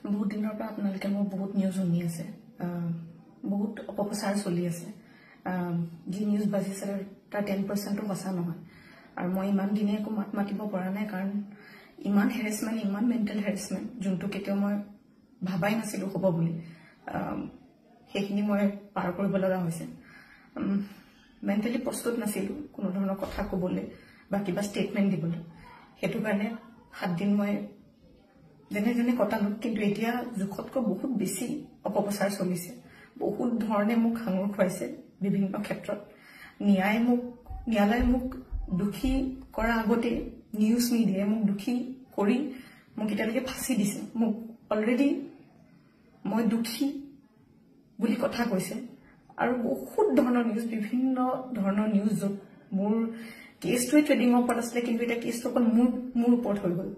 বহুত দিনৰ পৰা আপোনালোকে মোৰ বহুত নিউজ শুনি আছে, বহুত অপপ্ৰচাৰ চলি আছে। যি নিউজ বাজিছে তাৰ 10%ও সঁচা নহয়। আৰু মই ইমান দিনে একো মাত মাতিব পৰা নাই, কাৰণ ইমান হেৰেছমেণ্ট, ইমান মেণ্টেল হেৰেছমেণ্ট, যোনটো কেতিয়াও মই ভাবাই নাছিলো হ'ব বুলি, সেইখিনি মই পাৰ কৰিব লগা হৈছে। মেণ্টেলি প্ৰস্তুত নাছিলো কোনো ধৰণৰ কথা ক'বলৈ বা কিবা ষ্টেটমেণ্ট দিবলৈ। সেইটো কাৰণে 7 দিন মই যেনে যেনে কটালো, কিন্তু এতিয়া জোখতকৈ বহুত বেছি অপপ্ৰচাৰ চলিছে। বহুত ধৰণে মোক সাঙুৰ খুৱাইছে বিভিন্ন ক্ষেত্ৰত। ন্যায়ালয়ে মোক দোষী কৰাৰ আগতে নিউজ মিডিয়াই মোক দোষী কৰি মোক এতিয়ালৈকে ফাঁচি দিছে। মোক অলৰেডি মই দোষী বুলি কথা কৈছে। আৰু বহুত ধৰণৰ নিউজ, বিভিন্ন ধৰণৰ নিউজ, য'ত মোৰ কেছটোৱে ট্ৰেডিঙৰ ওপৰত আছিলে, কিন্তু এতিয়া কেছটো অকল মোৰ ওপৰত হৈ গ'ল।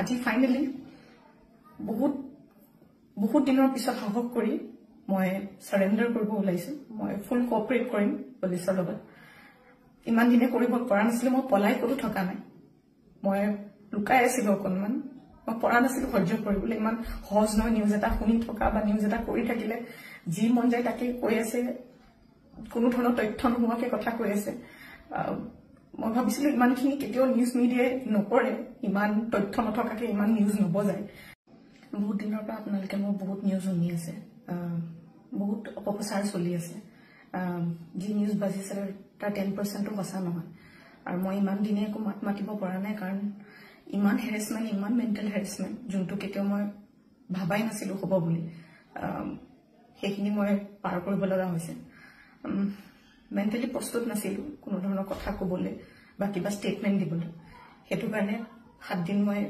আজি ফাইনেলি বহুত দিনৰ পিছত সাহস কৰি মই চাৰেণ্ডাৰ কৰিব ওলাইছো। মই ফুল কোঅপাৰেট কৰিম পুলিচৰ লগত। ইমান দিনে কৰিব পৰা নাছিলো, মই পলাই ক'তো থকা নাই। মই লুকাই আছিলো অকণমান, মই পৰা নাছিলো সহ্য কৰিবলৈ। ইমান সহজ নহয় নিউজ এটা শুনি থকা বা নিউজ এটা কৰি থাকিলে। যি মন যায় তাকে কৈ আছে, কোনো ধৰণৰ তথ্য নোহোৱাকে কথা কৈ আছে। মই ভাবিছিলো ইমানখিনি কেতিয়াও নিউজ মিডিয়াই নকৰে, ইমান তথ্য নথকাকে ইমান নিউজ নবজায়। বহুত দিনৰ পৰা আপোনালোকে মোৰ বহুত নিউজ শুনি আছে, বহুত অপপ্ৰচাৰ চলি আছে। যি নিউজ বাজিছে তাৰ 10%ও সঁচা নহয়। আৰু মই ইমান দিনে একো মাত মাতিব পৰা নাই, কাৰণ ইমান হেৰেছমেণ্ট, ইমান মেণ্টেল হেৰেছমেণ্ট, যোনটো কেতিয়াও মই ভাবাই নাছিলো হ'ব বুলি, সেইখিনি মই পাৰ কৰিব লগা হৈছে। মেণ্টেলি প্ৰস্তুত নাছিলো কোনো ধৰণৰ কথা ক'বলৈ বা কিবা ষ্টেটমেণ্ট দিবলৈ। সেইটো কাৰণে 7 দিন মই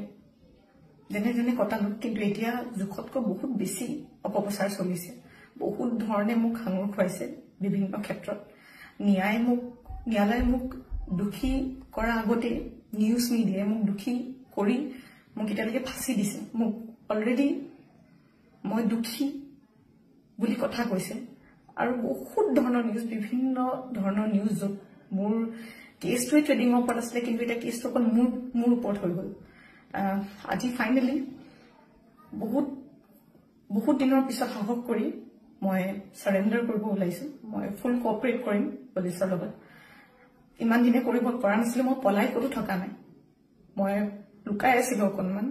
যেনে যেনে কটালো, কিন্তু এতিয়া জোখতকৈ বহুত বেছি অপপ্ৰচাৰ চলিছে। বহুত ধৰণে মোক সাঙুৰ খুৱাইছে বিভিন্ন ক্ষেত্ৰত। ন্যায়ালয়ে মোক দোষী কৰাৰ আগতে নিউজ মিডিয়াই মোক দোষী কৰি মোক এতিয়ালৈকে ফাঁচি দিছে। মোক অলৰেডি মই দোষী বুলি কথা কৈছে। আৰু বহুত ধৰণৰ নিউজ, বিভিন্ন ধৰণৰ নিউজ, য'ত মোৰ কেছটোৱে ট্ৰেডিঙৰ ওপৰত আছিলে, কিন্তু এতিয়া কেছটো অকল মোৰ ওপৰত হৈ গ'ল। আজি ফাইনেলি বহুত দিনৰ পিছত সাহস কৰি মই চাৰেণ্ডাৰ কৰিব ওলাইছো। মই ফুল কোঅপাৰেট কৰিম পুলিচৰ লগত। ইমান দিনে কৰিব পৰা নাছিলো, মই পলাই ক'তো থকা নাই। মই লুকাই আছিলো অকণমান,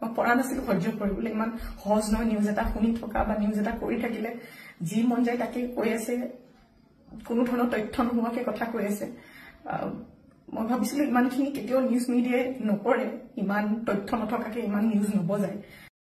মই পৰা নাছিলো সহ্য কৰিবলৈ। ইমান সহজ নহয় নিউজ এটা শুনি থকা বা নিউজ এটা কৰি থাকিলে। যি মন যায় তাকে কৈ আছে, কোনো ধৰণৰ তথ্য নোহোৱাকে কথা কৈ আছে। মই ভাবিছিলো ইমানখিনি কেতিয়াও নিউজ মিডিয়াই নকৰে, ইমান তথ্য নথকাকে ইমান নিউজ নবজায়।